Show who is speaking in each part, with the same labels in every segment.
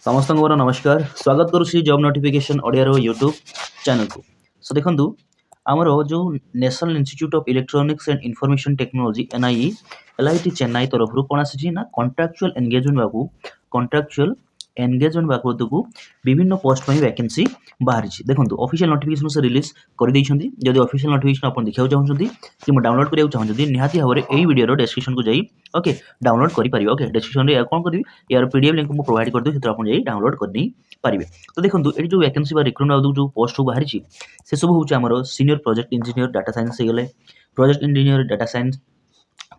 Speaker 1: ସମସ୍ତଙ୍କୁ ମୋର ନମସ୍କାର ସ୍ୱାଗତ କରୁଛି ଜବ୍ ନୋଟିଫିକେସନ୍ ଓଡ଼ିଆର ୟୁଟ୍ୟୁବ୍ ଚ୍ୟାନେଲକୁ। ସୋ ଦେଖନ୍ତୁ ଆମର ଯେଉଁ national institute of electronics and information technology NIT Chennai ତରଫରୁ କ'ଣ ଆସିଛି ନା କଣ୍ଟ୍ରାକ୍ଚୁଆଲ୍ ବାବଦକୁ ବିଭିନ୍ନ ପୋଷ୍ଟ ପାଇଁ ଭ୍ୟାକେନ୍ସି ବାହାରିଛି। ଦେଖନ୍ତୁ ଅଫିସିଆଲ୍ ନୋଟିଫିକେସନ୍ ସେ ରିଲିଜ୍ କରିଦେଇଛନ୍ତି। ଯଦି ଅଫିସିଆଲ୍ ନୋଟିଫିକେସନ୍ ଆପଣ ଦେଖିବାକୁ ଚାହୁଁଛନ୍ତି କିମ୍ବା ଡାଉନଲୋଡ୍ କରିବାକୁ ଚାହୁଁଛନ୍ତି ନିହାତି ଭାବରେ ଏହି ଭିଡ଼ିଓର ଡେସ୍କ୍ରିପସନ୍କୁ ଯାଇ ଓକେ ଡାଉନଲୋଡ୍ କରିପାରିବେ। ଓକେ ଡେସ୍କ୍ରିପସନ୍ରେ କ'ଣ କରିବି ୟାର PDF ଲିଙ୍କ୍ ମୁଁ ପ୍ରୋଭାଇଡ଼ କରିଦେବି, ସେଥିରେ ଆପଣ ଯାଇ ଡାଉନଲୋଡ୍ କରିନେଇ ପାରିବେ। ତ ଦେଖନ୍ତୁ ଏଠି ଯେଉଁ ଭ୍ୟାକେନ୍ସି ବା ରିକ୍ରୁଟମେଣ୍ଟ ଯେଉଁ ପୋଷ୍ଟ ସବୁ ବାହାରିଛି ସେସବୁ ହେଉଛି ଆମର senior project engineer data science ହେଇଗଲେ, project engineer data science,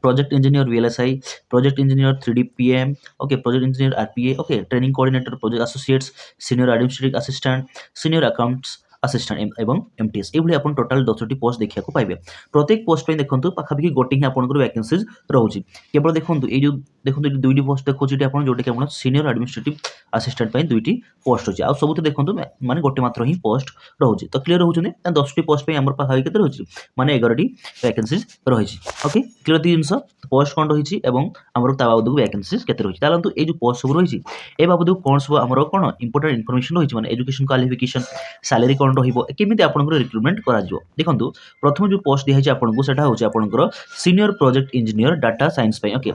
Speaker 1: project engineer VLSI, project engineer 3D PM, okay project engineer RPA, okay training coordinator project associates, senior administrative assistant, senior accounts assistant एवं MTS ये आप total 10टी post देखा पाइबे। प्रत्येक post पे देखो पाखापाखि गोटे ही आपंकर वैकेंसीज रोचे। केवल देखो ये जो देखो दुईटी पोस्ट देखो जोटा कि सीनियर एडमिनिस्ट्रेटिव असिस्टेंट दुईटी पोस्ट अच्छे आ सब देखो माने गोटे मात्र ही पोस्ट रोचे। तो क्लीयर रोचे 10टी पोस्ट पे आम पाखापाखि के रोचे माने 11टी वैकेंसीज रही। ओके क्लीयर जिनस पोस्ट कौन रही आमर ता बाबद वैकेंसीज के रही। चलते ये जो पोस्ट सब रही ए बाबद कौन सब आमर कौन इंपोर्टेंट इनफर्मेशन रही है एजुकेशन क्वालिफिकेशन सैलरी कौन रही आपंकर रिक्रुटमेंट कर देखो प्रथम जो पोस्ट दिखाई आपको सेटा हूँ आपंकर senior project engineer data science पे। ओके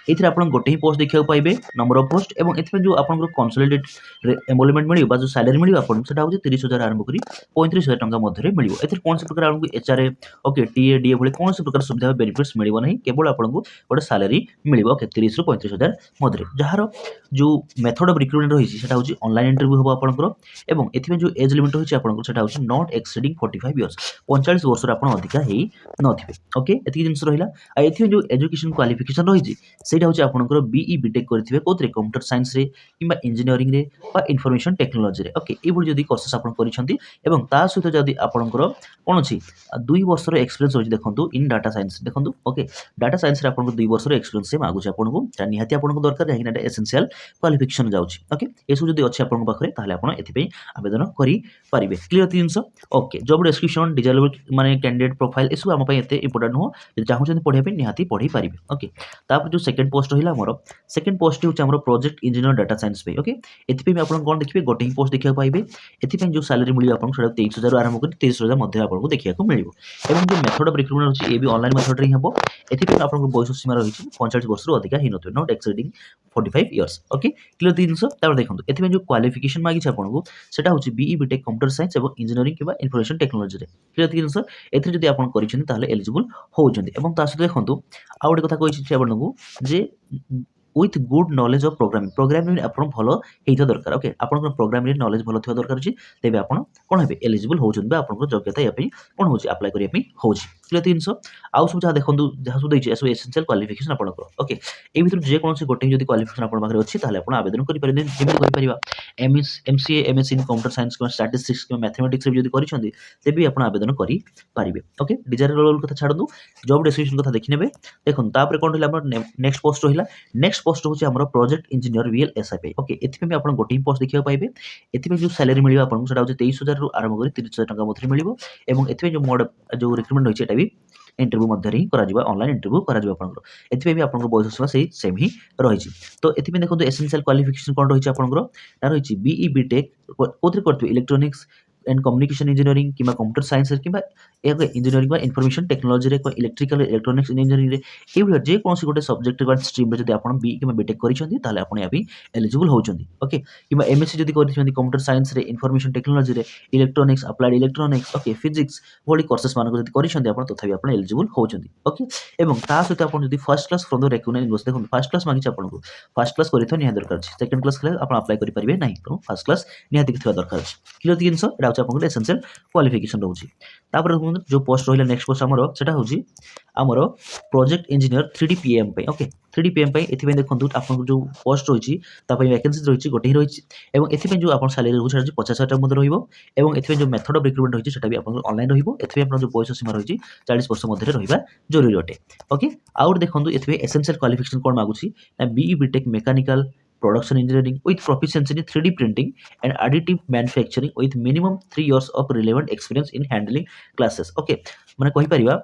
Speaker 1: ये आप गोटे ही पोस्ट देखा पाइबे नंबर ऑफ पोस्ट और ये जो आपंकर कंसोलिडेटेड एम्प्लॉयमेंट मिले जो सैलरी मिले आपको सेटा हूँ 30,000 आरंभ कर 35,000 टंका मध्य मिले। ए कौन से प्रकार आपको HRA ओके TA DA भाई कौन से प्रकार सुविधा बेनिफिट्स मिले ना केवल आपको गोटे सैलरी मिले ओके 30 ରୁ 35,000 मध्य। जार जो मेथड ऑफ रिक्रुटमेंट रही है ऑनलाइन इंटरव्यू हम आपंकर और ये जो एज लिमिट रही है नॉट एक्सीडिंग 45 इयर्स 45 वर्ष आप अधिका ही नथिबे। ओके एति जिंस रहिला आ एथि जो एजुकेशन क्वालिफिकेशन रही सेटा हूँ आपंकर BE BTech करथिबे कोथरे कंप्यूटर साइंस रे किंबा इंजीनियरिंग रे बा इनफॉरमेशन टेक्नोलॉजी रे। ओके ए भली जदी कोर्सेस आपन करिसंती एवं ता सहित जदी आपनकर कोन अछि 2 वर्षर एक्सपीरियंस रही देखंतु इन डाटा साइंस देखंतु। ओके डाटा साइंस रे आपनको 2 वर्षर एक्सपीरियंस से मागुछ आपनको ता निहाती आपनको दरकार जाहिना एसेंशियल क्वालिफिकेशन जाउछि। ओके एसु जदी अछि आपनको पाखरे ताहले आपण एथि पे आवेदन करि पारिबे। क्लियर जिंस ओके जॉब डिस्क्रिप्शन डिजायरेबल माने कैंडिडेट प्रोफाइल एसु आम एते इंपोर्टेंट हो जदि चाहूछन पढिया पे निहाती पढि पारिबे। ओके तापर जो सेकंड पोस्ट रहिला हमर सेकंड पोस्ट होछ हमर प्रोजेक्ट इंजीनियर डाटा साइंस पे। ओके एथि पे आपण कोन देखिबे गोटे ही पोस्ट देखिया पाइबे एथि पे जो सैलरी मिलियो आपण सेटा 23,000 आरंभ कर 30,000 मध्य आपको देखिया को मिलियो। एवं जो मेथड ऑफ रिक्रुटमेंट होछ ए भी ऑनलाइन मेथड रे हबो एथि पे आपण बयस सीमा रही 45 वर्ष रु अधिक ही नथि not exceeding 45 years. Okay clear जिंस तापर देखंतु एथि पे जो क्वालिफिकेशन मागी छ आपनको सेटा होछ BE BTech कंप्यूटर साइंस एवं इंजीनियरिंग किबा इनफॉरमेशन टेक्नोलॉजी रे। क्लियर जिंस एथि जदी आपण करिसथि ताले एलिजिबल होउछथि एवं ता सहित देखंतु आ गोटे कथा कहि छी आपनको जे with good knowledge of programming आपण भलो हेइथा दरकार। ओके आपण प्रोग्रामिंग नॉलेज भलो थिबा दरकार छी तेबे आपण कोन हेबे एलिजिबल होउछन बे आपण योग्यता या पे कोन होउछि अप्लाई करिया पे होउछि। क्लियर जिंस आउ सब जहा देखंतु जहा सब दैछि एसो एसेंशियल क्वालिफिकेशन आपण ओके ए भितर जे कोनसे गोटे जदी क्वालिफिकेशन आपण बाखरे अछि ताले आपण आवेदन करि परिबे जेमि करि परिबा MCA MS in computer science किबा स्टैटिस्टिक्स किबा मैथमेटिक्स रे जदी करिसंती तेबे आपण आवेदन करि परिबे। ओके डिजायरेबल रोल कथा छाडनु जॉब डिस्क्रिप्शन कथा देखिनेबे देखन तापर कोन रहिला हमर नेक्स्ट पोस्ट रहिला नेक्स्ट पोस्ट होछि हमर प्रोजेक्ट इंजीनियर VLSI पे। ओके एथि पे आपण गोटे पोस्ट देखिया पाइबे एथि पे जो सैलरी मिलियो आपण सेटा होछि 23,000 रु आरंभ कर 30,000 टंका मध्य मिलिबो एवं एथि पे जो मोड जो रिक्रुटमेंट होछि एटा भी इंटरव्यू मध्य ही करा जिबा ऑनलाइन इंटरव्यू करा जिबा आपनकर एथि पे भी आपनकर बयस सीमा सही सेम ही रहिछि। तो एथि पे देखंतु एसेंशियल क्वालिफिकेशन कोन रहिछि आपनकर ना रहिछि BE BTech कोथरे करथि इलेक्ट्रॉनिक्स एंड कम्युनिकेशन इंजीनियरिंग किबा कंप्यूटर साइंस किबा एक इंजीनियरिंग बा इनफॉरमेशन टेक्नोलॉजी रे इलेक्ट्रिकल इलेक्ट्रॉनिक्स इंजीनियरिंग रे ए भली जे कोनसी गोटे सब्जेक्ट बा स्ट्रीम रे जदी आपण BE किबा BTech करिसंती ताले आपण याबी एलिजिबल होउचंदी। ओके किबा MSc जदी करिसंती कंप्यूटर साइंस रे इनफॉरमेशन टेक्नोलॉजी रे electronics applied electronics okay physics भली कोर्सेस मान जदी करिसंती आपण तथापि आपण एलिजिबल होउचंदी। ओके एवं ता सहित आपण जदी first class from the recognised university देखो फर्स्ट क्लास मांगी आपण फर्स्ट क्लास करिथो निहा दरकार अछि सेकंड क्लास खले आपण अप्लाई करि परिबे नाही तो फर्स्ट क्लास निहाती थिबा दरकार अछि। क्लियर जिंस एटा अछि आपण एसेंशियल क्वालिफिकेशन रहउछि। तापर जो पोस्ट रहिला नेक्स्ट पोस्ट हमरो सेटा होछि हमरो प्रोजेक्ट इंजीनियर 3D PM पे। ओके 3D PM पे एथि पे देखंतु आपन जो पोस्ट रहिछि ता पे वैकेंसी रहिछि गोटे ही रहिछि एवं एथि पे जो आपन सैलरी रहुछि 50,000 टका मध्य रहिबो एवं एथि पे जो मेथड ऑफ रिक्रुटमेंट रहिछि सेटा भी आपन ऑनलाइन रहिबो एथि पे आपन जो बयस सीमा रहिछि 40 वर्ष मध्य रहिबा जरूरी अटे। ओके आउट देखंतु एथि पे एसेंशियल क्वालिफिकेशन कोन मागुछि ना BE BTech mechanical production engineering with proficiency in 3D printing and additive manufacturing with minimum 3 years of relevant experience in handling classes. Okay, ମାନେ କହିପାରିବା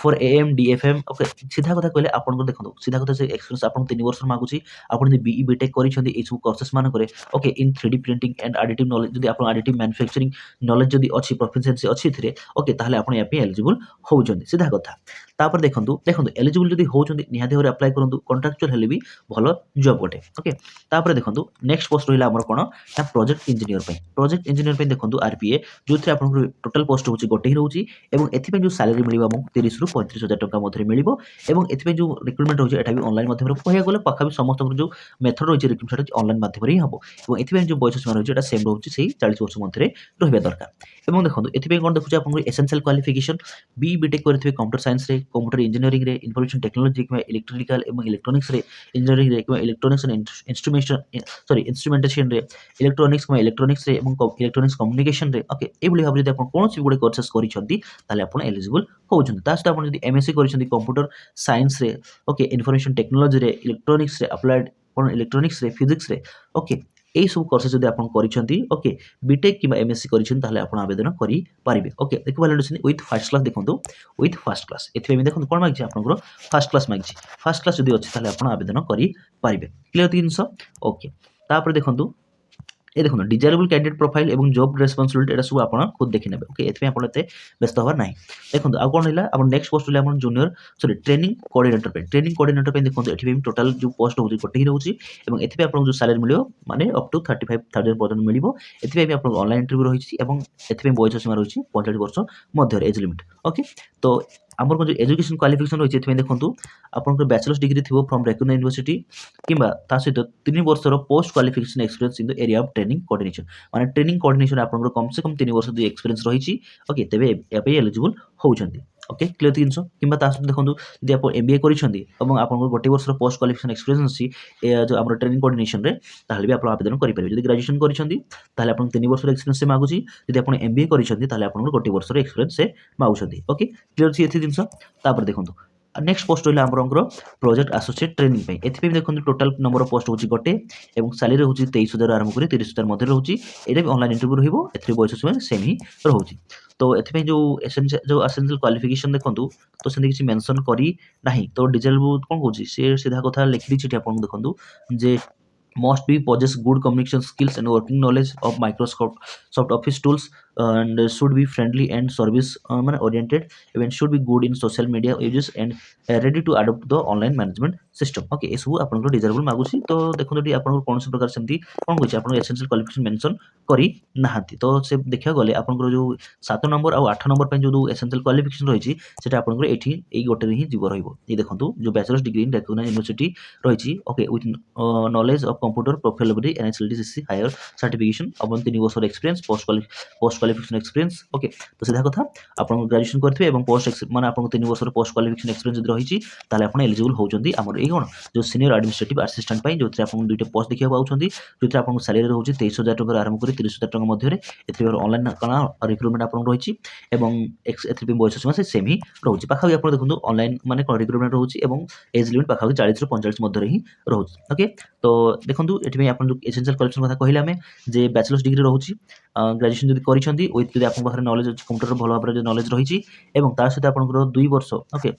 Speaker 1: for AM DFM. ଓକେ, ସିଧା କଥା କହିଲେ ଆପଣଙ୍କର ଦେଖନ୍ତୁ ସିଧା କଥା ସେ ଏକ୍ସପିରିଏନ୍ସ ଆପଣଙ୍କୁ 3 ବର୍ଷ ମାଗୁଛି। ଆପଣ ଯଦି BE BTech କରିଛନ୍ତି ଏଇ ସବୁ କୋର୍ସେସ୍ ମାନଙ୍କରେ okay in 3D printing and additive knowledge ଯଦି ଆପଣ ଆଡିଟିଭ ମ୍ୟାନୁଫ୍ୟାକ୍ଚରିଂ ନଲେଜ ଯଦି ଅଛି ପ୍ରୋଫିସିଏନ୍ସି ଅଛି ଏଥିରେ ଓକେ ତାହେଲେ ଆପଣ ୟା ପାଇଁ ଏଲିଜିବୁଲ୍ ହେଉଛନ୍ତି ସିଧା କଥା। ତାପରେ ଦେଖନ୍ତୁ ଏଲିଜିବୁଲ୍ ଯଦି ହେଉଛନ୍ତି ନିହାତି ଭାବରେ ଆପ୍ଲାଏ କରନ୍ତୁ, କଣ୍ଟ୍ରାକ୍ଚୁଆଲ ହେଲେ ବି ଭଲ ଜବ୍ ଗୋଟେ। ଓକେ, ତାପରେ ଦେଖନ୍ତୁ ନେକ୍ସଟ ପୋଷ୍ଟ ରହିଲା ଆମର କ'ଣ ନା ପ୍ରୋଜେକ୍ଟ ଇଞ୍ଜିନିୟର ପାଇଁ। ପ୍ରୋଜେକ୍ଟ ଇଞ୍ଜିନିୟର ପାଇଁ ଦେଖନ୍ତୁ RPA ଯେଉଁଥିରେ ଆପଣଙ୍କର ଟୋଟାଲ ପୋଷ୍ଟ ହେଉଛି ଗୋଟେ ହିଁ ରହୁଛି ଏବଂ ଏଥିପାଇଁ ଯେଉଁ ସାଲାରୀ ମିଳିବ ଆମକୁ 30ରୁ 35,000 ଟଙ୍କା ମଧ୍ୟରେ ମିଳିବ ଏବଂ ଏଥିପାଇଁ ଯେଉଁ ରିକ୍ରୁଟମେଣ୍ଟ ରହୁଛି ଏଟା ବି ଅନଲାଇନ୍ ମାଧ୍ୟମରେ କହିବାକୁ ଗଲେ ପାଖାପାଖି ସମସ୍ତଙ୍କର ଯେଉଁ ମେଥଡ଼ ରହିଛି ରିକ୍ରୁଟମେଣ୍ଟ ଅନଲାଇନ୍ ମାଧ୍ୟମରେ ହିଁ ହେବ ଏବଂ ଏଥିପାଇଁ ଯେଉଁ ବୟସ ସୀମା ରହିଛି ଏଟା ସେମ୍ ରହୁଛି ସେଇ 40 ବର୍ଷ ମଧ୍ୟରେ ରହିବା ଦରକାର। ଏବଂ ଦେଖନ୍ତୁ ଏଥିପାଇଁ କ'ଣ ଦେଖୁଛି ଆପଣଙ୍କର ଏସେନ୍ସିଆଲ କ୍ୱାଲିଫିକେସନ୍ BE BTech କରିଥିବେ କମ୍ପ୍ୟୁଟର ସାଇନ୍ସରେ, କମ୍ପ୍ୟୁଟର ଇଞ୍ଜିନିୟରିଂରେ, ଇନଫର୍ମେସନ ଟେକ୍ନୋଲୋଜି କିମ୍ବା ଇଲେକ୍ଟ୍ରିକାଲ ଏବଂ ଇଲେକ୍ଟ୍ରୋନିକ୍ସରେ, ଇଞ୍ଜିନିୟରିଂରେ କିମ୍ବା ଇଲେକ୍ଟ୍ରୋନିକ୍ସ ଇନ୍ଷ୍ଟ୍ରୁମେଣ୍ଟେସନରେ, ଇଲେକ୍ଟ୍ରୋନିକ୍ସ କିମ୍ବା ଇଲେକ୍ଟ୍ରୋନିକ୍ସରେ ଏବଂ ଇଲେକ୍ଟ୍ରୋନିକ୍ସ କମ୍ୟୁନିକେସନରେ ଓକେ ଏଇଭଳି ଭାବରେ ଯଦି ଆପଣ କୌଣସି ଗୋଟେ କୋର୍ସେସ୍ କରିଛନ୍ତି ତାହେଲେ ଆପଣ ଏଲିଜିବୁଲ୍ ହେଉଛନ୍ତି। ତା ସହିତ ଆପଣ ଯଦି MSc କରିଛନ୍ତି କମ୍ପ୍ୟୁଟର ସାଇନ୍ସରେ ଓକେ ଇନଫର୍ମେସନ ଟେକ୍ନୋଲୋଜିରେ, ଇଲେକ୍ଟ୍ରୋନିକ୍ସରେ, ଆପ୍ଲାଏଡ କ'ଣ ଇଲେକ୍ଟ୍ରୋନିକ୍ସରେ, ଫିଜିକ୍ସରେ ଓକେ ଏଇସବୁ କୋର୍ସେସ୍ ଯଦି ଆପଣ କରିଛନ୍ତି ଓକେ ବିଟେକ୍ କିମ୍ବା MSc କରିଛନ୍ତି ତାହେଲେ ଆପଣ ଆବେଦନ କରିପାରିବେ। ଓକେ ଦେଖିପାରିଲେ ୱିଥ୍ ଫାର୍ଷ୍ଟ କ୍ଲାସ୍ ଦେଖନ୍ତୁ ୱିଥ୍ ଫାର୍ଷ୍ଟ କ୍ଲାସ୍ ଏଥିପାଇଁ ଦେଖନ୍ତୁ କ'ଣ ମାଗିଛି ଆପଣଙ୍କର ଫାର୍ଷ୍ଟ କ୍ଲାସ୍ ମାଗିଛି। ଫାର୍ଷ୍ଟ କ୍ଲାସ୍ ଯଦି ଅଛି ତାହେଲେ ଆପଣ ଆବେଦନ କରିପାରିବେ। କ୍ଲିୟର ଜିନିଷ ଓକେ। ତାପରେ ଦେଖନ୍ତୁ ଏ ଦେଖନ୍ତୁ ଡିଜାରେବୁଲ୍ କ୍ୟାଣ୍ଡିଡେଟ୍ ପ୍ରୋଫାଇଲ୍ ଏବଂ ଜବ୍ ରେସ୍ପନ୍ସିବିଲିଟି ଏଟା ସବୁ ଆପଣ ଖୁଦ ଦେଖିନେବେ। ଓକେ ଏଥିପାଇଁ ଆପଣ ଏତେ ବ୍ୟସ୍ତ ହେବାର ନାହିଁ। ଦେଖନ୍ତୁ ଆଉ କ'ଣ ରହିଲା ଆମର ନେକ୍ସଟ ପୋଷ୍ଟ ରହିଲା ଆମର ଜୁନିୟର ଟ୍ରେନିଂ କୋଅର୍ଡିନେଟର ପାଇଁ। ଟ୍ରେନିଂ କୋଅର୍ଡିନେଟର ପାଇଁ ଦେଖନ୍ତୁ ଏଠି ବି ଟୋଟାଲ ଯେଉଁ ପୋଷ୍ଟ ରହୁଛି ଗୋଟେ ହିଁ ରହୁଛି ଏବଂ ଏଥିପାଇଁ ଆପଣଙ୍କୁ ଯେଉଁ ସାଲାରୀ ମିଳିବ ମାନେ ଅପ୍ ଟୁ 35,000 ପର୍ଯ୍ୟନ୍ତ ମିଳିବ। ଏଥିପାଇଁ ବି ଆପଣଙ୍କୁ ଅନଲାଇନ୍ ଇଣ୍ଟରଭ୍ୟୁ ରହିଛି ଏବଂ ଏଥିପାଇଁ ବୟସ ସୀମା ରହିଛି 45 ବର୍ଷ ମଧ୍ୟରେ ଏଜ୍ ଲିମିଟ୍। ଓକେ ତ ଆମର ଯେଉଁ ଏଜୁକେସନ୍ କ୍ୱାଲିଫିକେସନ୍ ରହିଛି ଏଥିପାଇଁ ଦେଖନ୍ତୁ ଆପଣଙ୍କର ବ୍ୟାଚଲର୍ସ ଡିଗ୍ରୀ ଥିବ ଫ୍ରମ୍ ରେକଗ୍ନାଇଜ୍ ୟୁନିଭର୍ସିଟି କିମ୍ବା ତା ସହିତ 3 ବର୍ଷର post qualification experience in the area of training coordination माने ट्रेनिंग कोऑर्डिनेशन आपनकर कम से कम 3 वर्ष जो एक्सपीरियंस रही ओके तेबे या पे एलिजिबल होउछंती। ओके क्लियर जिनस किंबा ता सहित देखंतु यदि आप MBA करिसंती एवं आपनकर गोटे वर्ष पोस्ट क्वालिफिकेशन एक्सपीरियंस अछि जो हमर ट्रेनिंग कोऑर्डिनेशन रे ताहले भी आप आवेदन करि परिबे। यदि ग्रेजुएशन करिसंती ताहले आपन 3 वर्ष एक्सपीरियंस से मागुची, यदि आप MBA करिसंती ताहले आपन गोटे वर्ष एक्सपीरियंस से मागुछंती। ओके क्लियर छि एथि जिनस। तापर देखंतु नेक्स्ट पोस्ट रहा आमर प्रोजेक्ट एसोसिएट ट्रेनिंग पे एथि देखो टोटाल नंबर ऑफ पोस्ट होची गोटे एवं सैलरी होची 23,000 आरंभ करी 30,000 मध्य रोची। एटा भी ऑनलाइन इंटरव्यू रहिबो एथि बयस सीमा सेम ही रोची। तो एथि जो एसेंशियल क्वालिफिकेशन देखंतु तो सेंति किछि मेंशन करी नाही तो डिटेल कोन कहूची से सीधा कथा लिखि दिछि ठी आपन देखंतु जे must be possess good communication skills and working knowledge of Microsoft Office tools and should be friendly and service oriented even should be good in social media uses and ready to adopt the online management system। Okay ए सब आपन डिजारेबल मागुसी तो देखो ये आपन कौन से प्रकार सेमती कोन कहछि आपन एसेंशियल क्वालिफिकेशन मेंशन करी नाहंती तो से देखिया गले आपन जो 7 नंबर और 8 नंबर पे जो एसेंशियल क्वालिफिकेशन रहिछि सेटा आपन एठी एई गोटे ही जीव रहिबो। ये देखंतु जो bachelor's degree in recognised university रहिछि okay with knowledge of computer प्रोफाइलेबिलिटी एनएसएलटीसी हायर सर्टिफिकेशन अपन 3 वर्ष experience post qualification experience. Okay तो सीधा कथा आपन ग्रेजुएशन करथिबे एवं पोस्ट माने आपन 3 वर्ष पोस्ट क्वालिफिकेशन एक्सपीरियंस जदि रहिछि ताले आपन एलिजिबल होउचंदी हमर ए कोन जो सीनियर एडमिनिस्ट्रेटिव असिस्टेंट पाई जोथि आपन दुइटा पोस्ट देखिया पाउचंदी जोथि आपन सैलरी रहउछि 23,000 टका आरंभ करी 30,000 टका मध्य रे एथि ऑनलाइन कना रिक्रुटमेंट आपन रहिछि एवं एथि बयस सीमा से सेम ही रहउछि। पाखा आपन देखंतु ऑनलाइन माने कोन रिक्रुटमेंट रहउछि एवं एज लिमिट पाखा 40 ରୁ 45 मध्य रे ही रहउछि। ओके तो देखंतु एथि में आपन जो एसेंशियल क्वालिफिकेशन कथा कहिला हमें जे बैचलर्स डिग्री रहउछि ग्रेजुएशन जदि करिसंती विथ जदि आपन पाखरे नॉलेज अछि कंप्यूटर भलो भाबरे जो नॉलेज रहिछि एवं तार सहित आपनकर 2 वर्ष ओके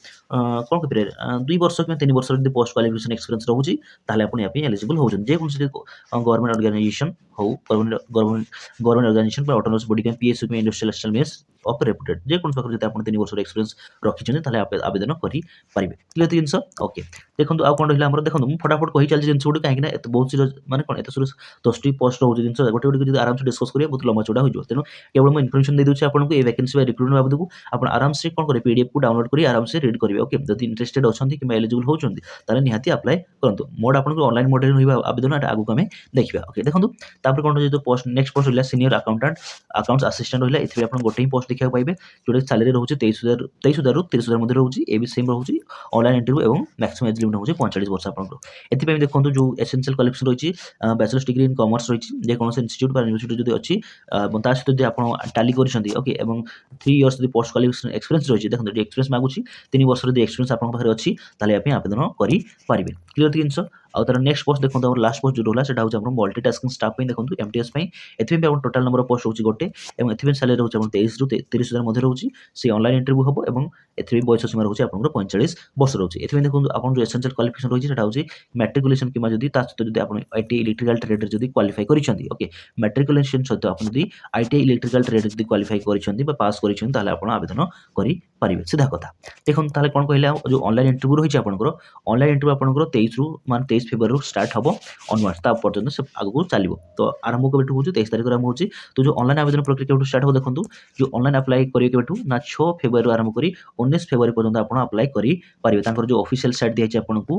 Speaker 1: कोन कहि 2 वर्ष कि 3 वर्ष जदि पोस्ट क्वालिफिकेशन एक्सपीरियंस रहउछि ताले आपन या पे एलिजिबल होउछन। जे कोन से गवर्नमेंट ऑर्गेनाइजेशन हो गवर्नमेंट ऑर्गेनाइजेशन पर ऑटोनोमस बॉडी के PSU में इंडस्ट्रियल एस्टेब्लिशमेंट ऑफ रेपुटेड जे कोन पाखरे जदि आपन 3 वर्ष एक्सपीरियंस रखिछन ताले आवेदन करि परिबे। क्लियर जिंस ओके देखंतु आ कोन रहिला हमर देखंतु मु फटाफट कहि चलछि जिंस गुडी काहे कि ना एत बहुत सीरियस माने कोन एत सीरियस 10टी पोस्ट रहउछि जिंस गोटे गोटे जदि आराम से डिस्कस करिया बहुत लंबा चौड़ा हो जो तेनो केवल मैं इन्फॉर्मेशन दे दूची आपन को ए वैकेंसी बा रिक्रूटमेंट बाबद को आपन आराम से कोन करे PDF को डाउनलोड करी आराम से रीड करिवे। ओके जदि इंटरेस्टेड अछंती कि एलिजिबल होचंती ताले निहाती अप्लाई करंतु मोड आपन को ऑनलाइन मोड रे होइबा आवेदन एटा आगु कमे देखिबा। ओके देखंतु तापर कोन जे पोस्ट नेक्स्ट पोस्ट रहला सीनियर अकाउंटेंट अकाउंट्स असिस्टेंट रहला एथि आपन गोटे ही पोस्ट देखिया पाइबे जोटे सैलरी रहउछि 23,000 ରୁ 30,000 मध्ये रहउछि ए भी सेम रहउछि ऑनलाइन इंटरव्यू एवं मैक्सिमम एज लिमिट रहउछि 45 वर्ष आपन को। एथि पे देखंतु जो एसेंशियल क्वालिफिकेशन रहिछि बैचलर्स डिग्री इन कॉमर्स रहिछि जे कोन से इंस्टीट्यूट बा यूनिवर्सिटी जदि अछि ता सहित जदि आपन टैली करिसंती ओके एवं 3 इयर्स जदि पोस्ट क्वालिफिकेशन एक्सपीरियंस रहिछि देखंतु एक्सपीरियंस मागुछि 3 वर्ष जदि एक्सपीरियंस आपन पाखरे अछि ताले आपे आवेदन करि परिबे। क्लियर जिंस ଆଉ ତାର ନେକ୍ସଟ ପୋଷ୍ଟ ଦେଖନ୍ତୁ ଆମର ଲାଷ୍ଟ ପୋଷ୍ଟ ଯୋଉ ରହିଲା ସେଟା ହଉଛି ଆମର ମଲ୍ଟିଟାସ୍କିଂ ଷ୍ଟାଫ ପାଇଁ ଦେଖନ୍ତୁ MTS ପାଇଁ ଏଥିପାଇଁ ଆମର ଟୋଟାଲ ନମ୍ବର ଅଫ ପୋଷ୍ଟ ହଉଛି ଗୋଟେ ଏବଂ ଏଥିପାଇଁ ସାଲାରୀ ରହୁଛି ଆମର 23 ରୁ 30,000 ମଧ୍ୟ ରହୁଛି ସେ ଅନଲାଇନ ଇଣ୍ଟରଭ୍ୟୁ ହବ ଏବଂ ଏଥିପାଇଁ ବୟସ ସୀମା ରହୁଛି ଆପଣଙ୍କର 45 ବର୍ଷ ରହୁଛି ଏଥିପାଇଁ ଦେଖନ୍ତୁ ଆପଣ ଯୋଉ ଏସେନ୍ସିଆଲ କ୍ୱାଲିଫିକେସନ ରହିଛି ସେଟା ହଉଛି ମ୍ୟାଟ୍ରିକୁଲେସନ କିମ୍ବା ଯଦି ତା ସହିତ ଯଦି ଆପଣ ITI ଇଲେକ୍ଟ୍ରିକାଲ ଟ୍ରେଡରେ ଯଦି କ୍ୱାଲିଫାଇ କରିଛନ୍ତି ଓକେ ମ୍ୟାଟ୍ରିକୁଲେସନ ସହିତ ଆପଣ ଯଦି ITI ଇଲେକ୍ଟ୍ରିକାଲ ଟ୍ରେଡରେ ଯଦି କ୍ୱାଲିଫାଇ କରିଛନ୍ତି ବା ପାସ୍ କରିଛନ୍ତି ତାହେଲେ ଆପଣ ଆବେଦନ କରିପାରିବେ ସିଧା କଥା ଦେଖନ୍ତୁ ତାହେଲେ କ'ଣ କହିଲେ ଆଉ ଯୋଉ ଅନଲାଇନ ଇଣ୍ଟରଭ୍ୟୁ ରହିଛି ଆପଣଙ୍କର ଅନଲାଇନ ଇଣ୍ଟରଭ୍ୟୁ ଆପଣଙ୍କର 23 ରୁ ମାନେ 23 ଫେବୃଆରୀରୁ ଷ୍ଟାର୍ଟ ହବ ଅନୱାର୍ଡ ତା ପର୍ଯ୍ୟନ୍ତ ସେ ଆଗକୁ ଚାଲିବ ତ ଆରମ୍ଭ କେବେଠୁ ହେଉଛି 23 ତାରିଖରୁ ଆରମ୍ଭ ହେଉଛି ତ ଯୋଉ ଅନଲାଇନ ଆବେଦନ ପ୍ରକ୍ରିୟା କେବେଠୁ ଷ୍ଟାର୍ଟ ହବ ଦେଖନ୍ତୁ ଯୋଉ ଅନଲାଇନ ଆପ୍ଲାଏ କରିବେ କେବେଠୁ ନା 6 ଫେବୃଆରୀରୁ ଆରମ୍ଭ କରି 19 ଫେବୃଆରୀ ପର୍ଯ୍ୟନ୍ତ ଆପଣ ଆପ୍ଲାଏ କରିପାରିବେ ତାଙ୍କର ଯୋଉ ଅଫିସିଆଲ ସାଇଟ୍ ଦିଆଯାଇଛି ଆପଣଙ୍କୁ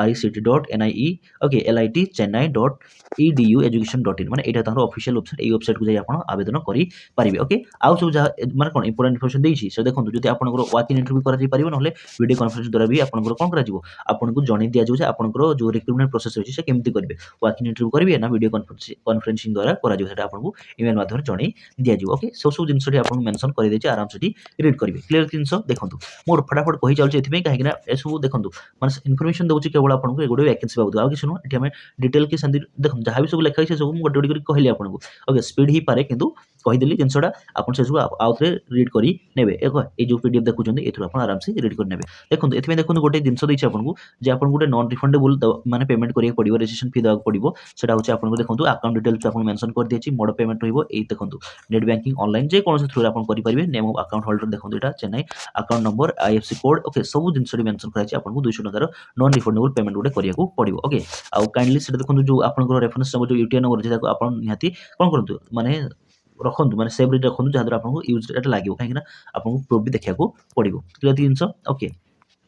Speaker 1: RECT.NIE ଓକେ LIT.chennai.edu.education.in ମାନେ ଏଇଟା ତାଙ୍କର ଅଫିସିଆଲ ୱେବସାଇଟ୍ ଏଇ ୱେବସାଇଟକୁ ଯାଇ ଆପଣ ଆବେଦନ କରିପାରିବେ ଓକେ ଆଉ ସବୁ ଯାହା ମାନେ କ'ଣ ଇମ୍ପୋର୍ଟାଣ୍ଟ ଇନଫର୍ମେସନ ଦେଇଛି ସେ ଦେଖନ୍ତୁ ଯଦି ଆପଣଙ୍କର ୱାକ୍ ଇନ୍ ଇଣ୍ଟରଭ୍ୟୁ କରାଯାଇ ପାରିବ ନହେଲେ ଭିଡ଼ିଓ କନଫରେନ୍ସ ଦ୍ୱାରା ବି ଆପଣଙ୍କର କ'ଣ କରାଯିବ ଆପଣଙ୍କୁ ଜଣେଇ ଦିଆଯିବ ଯେ ଆପଣଙ୍କର ଯୋଉ ରିକ୍ରୁଟମେଣ୍ଟ ପ୍ରୋସେସ ରହିଛି ସେ କେମିତି କରିବେ ୱାକ୍ ଇନ୍ ଇଣ୍ଟରଭ୍ୟୁ କରିବେ ନା ଭିଡ଼ିଓ କନଫରେନ୍ସିଂ ଦ୍ୱାରା କରାଯିବ ସେଟା ଆପଣଙ୍କୁ ଇମେଲ ମାଧ୍ୟମରେ ଜଣେଇ ଦିଆଯିବ ଓକେ ସବୁ ଜିନିଷଟି ଆପଣଙ୍କୁ ମେନସନ କରିଦେଇଛି ଆରାମ ସେଠି ରିଡ୍ କରିବେ କ୍ଲିୟର ଜିନିଷ ଦେଖନ୍ତୁ ମୁଁ ଫଟାଫଟ କହି ଚାଲୁଛି ଏଥିପାଇଁ କାହିଁକି ନା ଏସବୁ ଦେଖନ୍ତୁ ମାନେ ଇନଫର୍ମେସନ ଦେଉଛି କେବଳ ଆପଣଙ୍କୁ ଏଗୁଡ଼େ ଭ୍ୟାକେନ୍ସି ବାବଦ ଆଉ କିଛି ନୁହଁ ଏଠି ଆମେ ଡିଟେଲ କି ସେମିତି ଦେଖନ୍ତୁ ଯାହା ବି ସବୁ ଲେଖା ହେଇଛି ସବୁ ମୁଁ ଗୋଟେ ଗୋଟେ କରି କହିଲି ଆପଣଙ୍କୁ ଓକେ ସ୍ପିଡ୍ ହେଇପାରେ କିନ୍ତୁ କହିଦେଲି ଜିନିଷଟା ଆପଣ ସେସବୁ ଆଉ ଥରେ ରିଡ୍ କରି ନେବେ ଏଇ ଯୋଉ PDF ଦେଖୁଛନ୍ତି ଏଥିରୁ ଆପଣ ଆରାମସେ ରିଡ୍ କରି ନେବେ ଦେଖନ୍ତୁ ଏଥିପାଇଁ ଦେଖନ୍ତୁ ଗୋଟେ ଜିନିଷ ଦେଇଛି ଆପଣଙ୍କୁ ଯେ ଆପଣଙ୍କୁ ଗୋଟେ ନନ୍ ରିଫଣ୍ଡେବୁଲ ମାନେ ପେମେଣ୍ଟ କରିବାକୁ ପଡ଼ିବ ରେଜିଷ୍ଟ୍ରେସନ ଫି ଦେବାକୁ ପଡ଼ିବ ସେଟା ହେଉଛି ଆପଣଙ୍କୁ ଦେଖନ୍ତୁ ଆକାଉଣ୍ଟ ଡିଟେଲ୍ସ ଆପଣଙ୍କୁ ମେନସନ କରିଦିଆଯାଇଛି ମୋଡ଼ ପେମେଣ୍ଟ ରହିବ ଏଇ ଦେଖନ୍ତୁ ନେଟ୍ ବ୍ୟାଙ୍କିଂ ଅନଲାଇନ୍ ଯେକୌଣସି ଥ୍ରୁରେ ଆପଣ କରିପାରିବେ ନେମ୍ ଅଫ୍ ଆକାଉଣ୍ଟ ହୋଲ୍ଡର ଦେଖନ୍ତୁ ଏଇଟା Chennai account number IFSC code okay ସବୁ ଜିନିଷଟି ମେନସନ କରାଯାଇଛି ଆପଣଙ୍କୁ 200 ଟଙ୍କାର ନନ୍ ରିଫଣ୍ଡେବୁଲ ପେମେଣ୍ଟ ଗୋଟେ କରିବାକୁ ପଡ଼ିବ ଓକେ ଆଉ କାଇଣ୍ଡଲି ସେଟା ଦେଖନ୍ତୁ ଯୋଉ ଆପଣଙ୍କର ରେଫରେନ୍ସ ନମ୍ବର ଯୋଉ UTI ନମ୍ବର ଅଛି ତାକୁ ଆପଣ ନିହାତି କ'ଣ କରନ୍ତୁ ମାନେ ରଖନ୍ତୁ ମାନେ ସେଭ୍ ରଖନ୍ତୁ ଯାହାଦ୍ୱାରା ଆପଣଙ୍କୁ ୟୁଜ୍ ଏଟା ଲାଗିବ କାହିଁକିନା ଆପଣଙ୍କୁ ପ୍ରୁଫ୍ ବି ଦେଖିବାକୁ ପଡ଼ିବ କ୍ଲିୟର ଜିନିଷ ଓକେ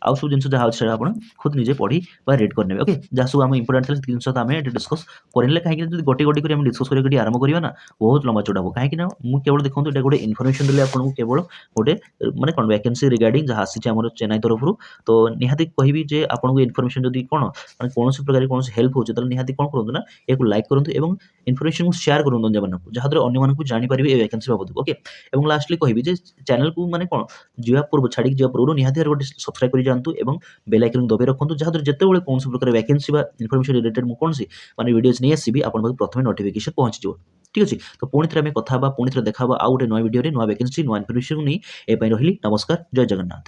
Speaker 1: ଆଉ ସବୁ ଜିନିଷ ଯାହା ଅଛି ସେଟା ଆପଣ ଖୁଦ ନିଜେ ପଢ଼ି ବା ରିଡ୍ କରିନେବେ ଓକେ ଯାହା ସବୁ ଆମ ଇମ୍ପୋର୍ଟାଣ୍ଟ ଥିଲା ଜିନିଷ ତ ଆମେ ଏଠି ଡିସ୍କସ୍ କରିନେଲେ କାହିଁକି ଯଦି ଗୋଟେ ଗୋଟେ କରି ଆମେ ଡିସ୍କସ୍ କରିବାକୁ ଏଠି ଆରମ୍ଭ କରିବା ନା ବହୁତ ଲମ୍ବା ଚଉଡ଼ା ହେବ କାହିଁକି ନା ମୁଁ କେବଳ ଦେଖନ୍ତୁ ଏଇଟା ଗୋଟେ ଇନଫର୍ମେସନ ଦେଲି ଆପଣଙ୍କୁ କେବଳ ଗୋଟେ ମାନେ କ'ଣ ଭ୍ୟାକେନ୍ସି ରିଗାର୍ଡିଂ ଯାହା ଆସିଛି ଆମର ଚେନ୍ନାଇ ତରଫରୁ ତ ନିହାତି କହିବି ଯେ ଆପଣଙ୍କୁ ଇନଫର୍ମେସନ ଯଦି କ'ଣ ମାନେ କୌଣସି ପ୍ରକାର କୌଣସି ହେଲ୍ପ ହେଉଛି ତାହେଲେ ନିହାତି କ'ଣ କରନ୍ତୁ ନା ଏହାକୁ ଲାଇକ୍ କରନ୍ତୁ ଏବଂ ଇନଫର୍ମେସନକୁ ସେୟାର କରନ୍ତୁ ଅନ୍ୟମାନଙ୍କୁ ଯାହାଦ୍ୱାରା ଅନ୍ୟମାନଙ୍କୁ ଜାଣିପାରିବେ ଏ ଭ୍ୟାକେନ୍ସି ବାବଦକୁ ଓକେ ଏବଂ ଲାଷ୍ଟଲି କହିବି ଯେ ଚ୍ୟାନେଲକୁ ମାନେ କ'ଣ ଯିବା ପୂର୍ବ ଛାଡ଼ିକି ଯିବା ପୂର୍ବରୁ ନିହାତି ଭାବରେ ଗୋଟେ ସବସ୍କ୍ରାଇବ କରି ଯାଆନ୍ତୁ ଏବଂ ବେଲ୍ ଆଇକନ୍ ଦବାଇ ରଖନ୍ତୁ ଯାହାଦ୍ୱାରା ଯେତେବେଳେ କୌଣସି ପ୍ରକାର ଭ୍ୟାକେନ୍ସି ବା ଇନଫର୍ମେସନ ରିଲେଟେଡ୍ ମୁଁ କୌଣସି ମାନେ ଭିଡ଼ିଓଜ ନେଇ ଆସିବି ଆପଣଙ୍କ ପାଖକୁ ପ୍ରଥମେ ନୋଟିଫିକେସନ ପହଞ୍ଚିଯିବ ଠିକ୍ ଅଛି ତ ପୁଣି ଥରେ ଆମେ କଥା ହେବା ପୁଣି ଥରେ ଦେଖା ହେବା ଆଉ ଗୋଟେ ନୂଆ ଭିଡ଼ିଓରେ ନୂଆ ଭ୍ୟାକେନ୍ସି ନୂଆ ଇନଫର୍ମେସନକୁ ନେଇ ଏ ପାଇଁ ରହିଲି ନମସ୍କାର ଜୟ ଜଗନ୍ନାଥ।